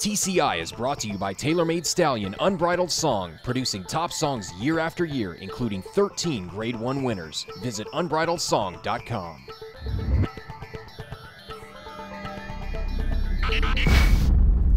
TCI is brought to you by TaylorMade Stallion Unbridled Song, producing top songs year after year, including 13 Grade 1 winners. Visit unbridledsong.com.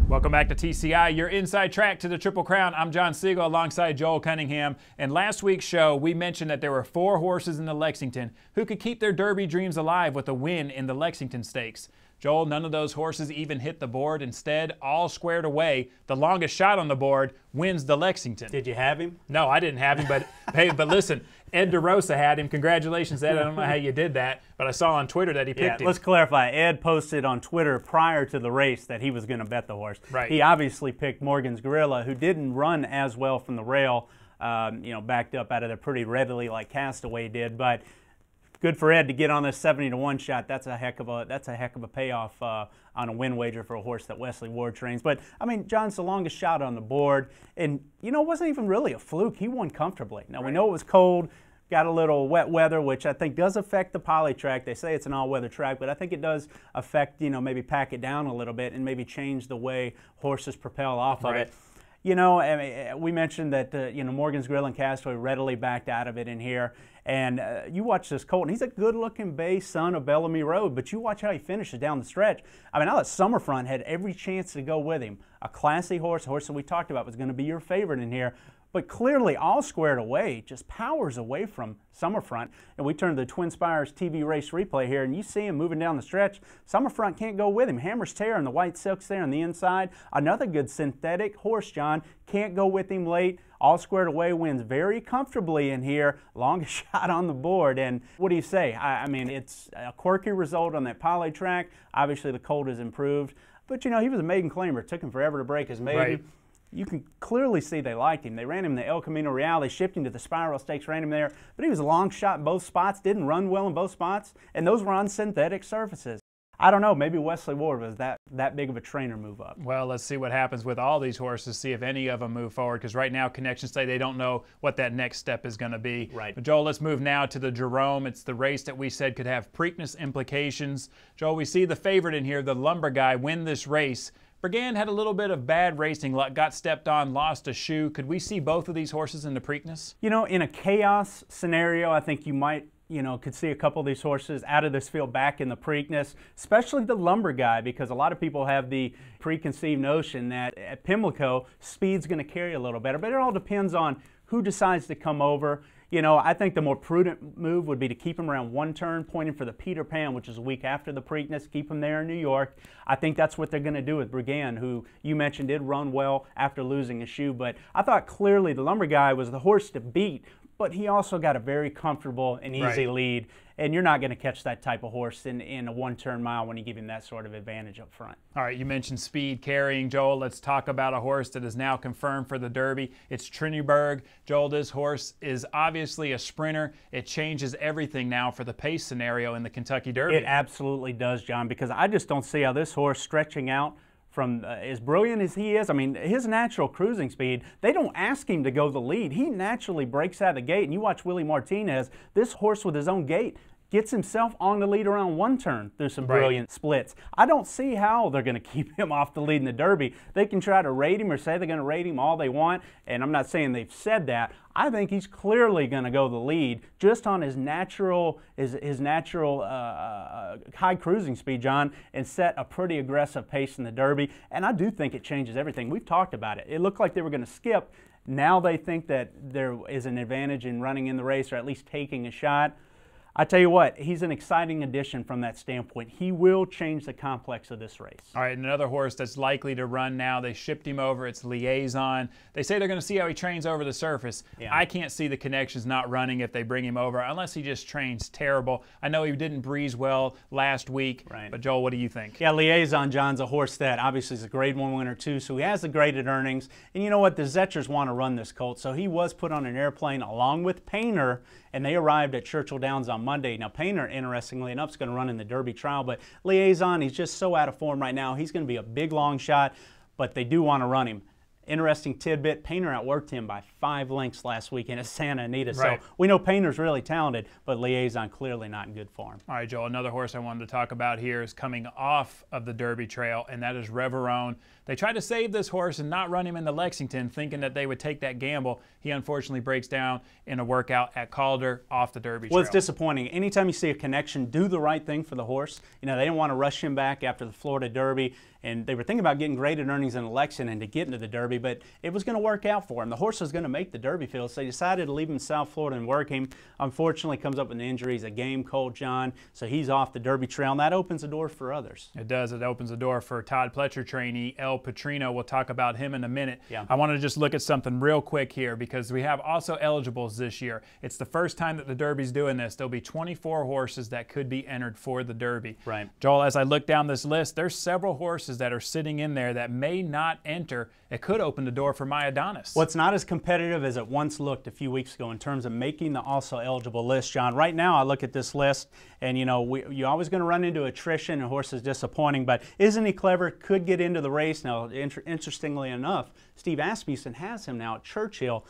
Welcome back to TCI, your inside track to the Triple Crown. I'm John Siegel alongside Joel Cunningham. And last week's show, we mentioned that there were 4 horses in the Lexington who could keep their Derby dreams alive with a win in the Lexington Stakes. Joel, none of those horses even hit the board. Instead, all squared away. The longest shot on the board wins the Lexington. Did you have him? No, I didn't have him, but hey, but listen, Ed DeRosa had him. Congratulations, Ed. I don't know how you did that, but I saw on Twitter that he picked him. Let's clarify. Ed posted on Twitter prior to the race that he was going to bet the horse. Right. He obviously picked Morgan's Gorilla, who didn't run as well from the rail, backed up out of there pretty readily like Castaway did, but good for Ed to get on this 70-1 shot. That's a heck of a payoff on a win wager for a horse that Wesley Ward trains. But I mean, John's the longest shot on the board, and it wasn't even really a fluke. He won comfortably. Now we know it was cold, got a little wet weather, which I think does affect the poly track. They say it's an all-weather track, but I think it does affect, maybe pack it down a little bit and maybe change the way horses propel off of it. We mentioned that Morgan's Grill and Castaway readily backed out of it in here. And you watch this colt, and he's a good-looking bay son of Bellamy Road, but you watch how he finishes down the stretch. I mean, I thought Summerfront had every chance to go with him. A classy horse, a horse that we talked about was going to be your favorite in here, but clearly all squared away, just powers away from Summerfront. And we turn to the Twin Spires TV race replay here, and you see him moving down the stretch. Summerfront can't go with him. Hammer's Terror and the White Silks there on the inside. Another good synthetic horse, John, can't go with him late. All squared away, wins very comfortably in here. Longest shot on the board. And what do you say? I mean, it's a quirky result on that poly track. Obviously, the colt has improved. But, he was a maiden claimer. It took him forever to break his maiden. Right. You can clearly see they liked him. They ran him in the El Camino Real. They shipped him to the Spiral Stakes, ran him there. But he was a long shot in both spots, didn't run well in both spots, and those were on synthetic surfaces. I don't know, maybe Wesley Ward was that big of a trainer move up. Well, let's see what happens with all these horses, see if any of them move forward, because right now connections say they don't know what that next step is going to be. Right. But Joel, let's move now to the Jerome. It's the race that we said could have Preakness implications. Joel, we see the favorite in here, the Lumber Guy, win this race. Brigand had a little bit of bad racing luck, got stepped on, lost a shoe. Could we see both of these horses in the Preakness? In a chaos scenario, I think you might, could see a couple of these horses out of this field back in the Preakness, especially the Lumber Guy, because a lot of people have the preconceived notion that at Pimlico, speed's going to carry a little better, but it all depends on who decides to come over. I think the more prudent move would be to keep him around one turn, pointing for the Peter Pan, which is a week after the Preakness, keep him there in New York. I think that's what they're going to do with Brigand, who you mentioned did run well after losing a shoe, but I thought clearly the Lumber Guy was the horse to beat, but he also got a very comfortable and easy lead, and you're not going to catch that type of horse in a one-turn mile when you give him that sort of advantage up front. All right, you mentioned speed carrying, Joel. Let's talk about a horse that is now confirmed for the Derby. It's Triniberg. Joel, this horse is obviously a sprinter. It changes everything now for the pace scenario in the Kentucky Derby. It absolutely does, John, because I just don't see how this horse stretching out from as brilliant as he is. I mean, his natural cruising speed, they don't ask him to go the lead. He naturally breaks out of the gate, and you watch Willie Martinez, this horse with his own gait gets himself on the lead around one turn through some brilliant splits. I don't see how they're going to keep him off the lead in the Derby. They can try to rate him or say they're going to rate him all they want, and I'm not saying they've said that. I think he's clearly going to go the lead just on his natural high cruising speed, John, and set a pretty aggressive pace in the Derby. And I do think it changes everything. We've talked about it. It looked like they were going to skip. Now they think that there is an advantage in running in the race or at least taking a shot. I tell you what, he's an exciting addition from that standpoint. He will change the complex of this race. All right, another horse that's likely to run now. They shipped him over. It's Liaison. They say they're going to see how he trains over the surface. Yeah. I can't see the connections not running if they bring him over, unless he just trains terrible. I know he didn't breeze well last week, but Joel, what do you think? Yeah, Liaison, John's a horse that obviously is a Grade 1 winner too, so he has the graded earnings. And you know what? The Zetchers want to run this colt, so he was put on an airplane along with Painter, and they arrived at Churchill Downs on Monday. Now, Painter, interestingly enough, is going to run in the Derby trial, but Liaison, he's just so out of form right now. He's going to be a big long shot, but they do want to run him. Interesting tidbit, Painter outworked him by 5 lengths last weekend at Santa Anita. Right. So we know Painter's really talented, but Liaison clearly not in good form. All right, Joel, another horse I wanted to talk about here is coming off of the Derby trail, and that is Jerome. They tried to save this horse and not run him into Lexington, thinking that they would take that gamble. He unfortunately breaks down in a workout at Calder off the Derby trail. Well, it's disappointing. Anytime you see a connection, do the right thing for the horse. You know, they didn't want to rush him back after the Florida Derby, and they were thinking about getting graded earnings in Lexington to get into the Derby, but it was going to work out for him. The horse was going to make the Derby field, so they decided to leave him in South Florida and work him. Unfortunately, comes up with an injury. He's a game cold, John, so he's off the Derby trail, and that opens the door for others. It does. It opens the door for Todd Pletcher trainee El Petrino. We'll talk about him in a minute. Yeah. I want to just look at something real quick here because we have also eligibles this year. It's the first time that the Derby's doing this. There'll be 24 horses that could be entered for the Derby. Right. Joel, as I look down this list, there's several horses that are sitting in there that may not enter. It could open the door for my Adonis. Well, it's not as competitive as it once looked a few weeks ago in terms of making the also eligible list, John. Right now, I look at this list, and you know, you're always going to run into attrition and horses disappointing, but isn't he clever? Could get into the race. Now, interestingly enough, Steve Asmussen has him now at Churchill.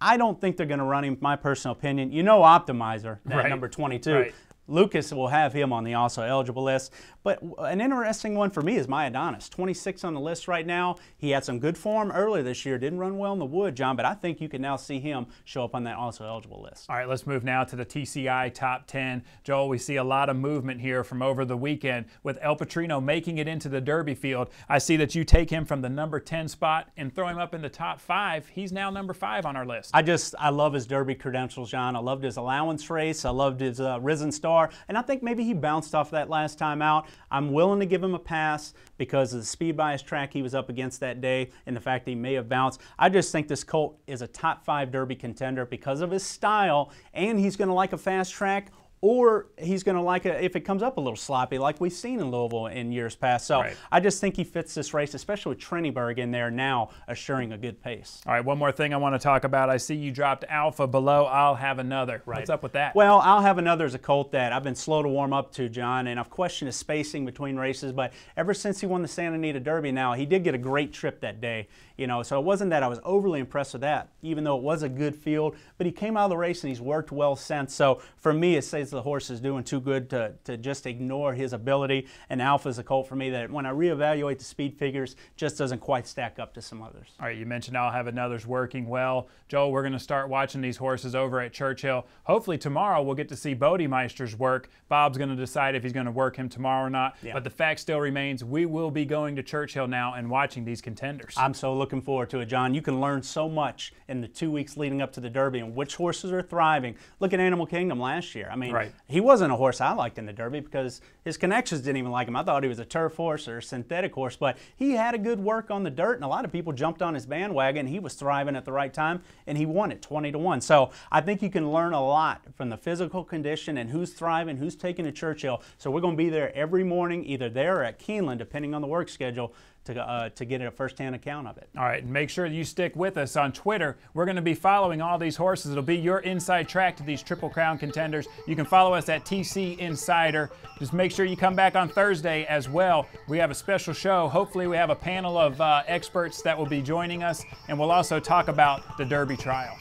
I don't think they're going to run him, my personal opinion. You know Optimizer, that Right. number 22. Right. Lucas will have him on the also eligible list. But an interesting one for me is my Adonis. 26 on the list right now. He had some good form earlier this year. Didn't run well in the wood, John, but I think you can now see him show up on that also eligible list. All right, let's move now to the TCI top 10. Joel, we see a lot of movement here from over the weekend with El Petrino making it into the Derby field. I see that you take him from the number 10 spot and throw him up in the top 5. He's now number 5 on our list. I love his Derby credentials, John. I loved his allowance race. I loved his Risen Star. And I think maybe he bounced off that last time out. I'm willing to give him a pass because of the speed bias track he was up against that day and the fact that he may have bounced. I just think this colt is a top 5 Derby contender because of his style, and he's going to like a fast track, or he's going to like it if it comes up a little sloppy like we've seen in Louisville in years past. So Right. I just think he fits this race, especially with Triniberg in there now assuring a good pace. All right, one more thing I want to talk about. I see you dropped Alpha below I'll Have Another. Right. What's up with that? Well, I'll Have Another is a colt that I've been slow to warm up to, John, and I've questioned his spacing between races, but ever since he won the Santa Anita Derby now, he did get a great trip that day. You know, so it wasn't that I was overly impressed with that, even though it was a good field, but he came out of the race and he's worked well since. So for me, it says the horse is doing too good to just ignore his ability, and Alpha is a colt for me that when I reevaluate the speed figures, just doesn't quite stack up to some others. All right, you mentioned I'll Have Another's working well. Joel, we're going to start watching these horses over at Churchill. Hopefully tomorrow we'll get to see Bodemeister's work. Bob's going to decide if he's going to work him tomorrow or not, Yeah. but the fact still remains we will be going to Churchill now and watching these contenders. I'm so looking forward to it, John. You can learn so much in the 2 weeks leading up to the Derby and which horses are thriving. Look at Animal Kingdom last year. I mean, Right. he wasn't a horse I liked in the Derby because his connections didn't even like him. I thought he was a turf horse or a synthetic horse, but he had a good work on the dirt, and a lot of people jumped on his bandwagon. He was thriving at the right time, and he won it 20-1. So I think you can learn a lot from the physical condition and who's thriving, who's taking to Churchill. So we're going to be there every morning, either there or at Keeneland, depending on the work schedule, to get a first-hand account of it. All right, and make sure you stick with us on Twitter. We're going to be following all these horses. It'll be your inside track to these Triple Crown contenders. You can follow us at TC Insider. Just make sure you come back on Thursday as well. We have a special show. Hopefully we have a panel of experts that will be joining us, and we'll also talk about the Derby trial.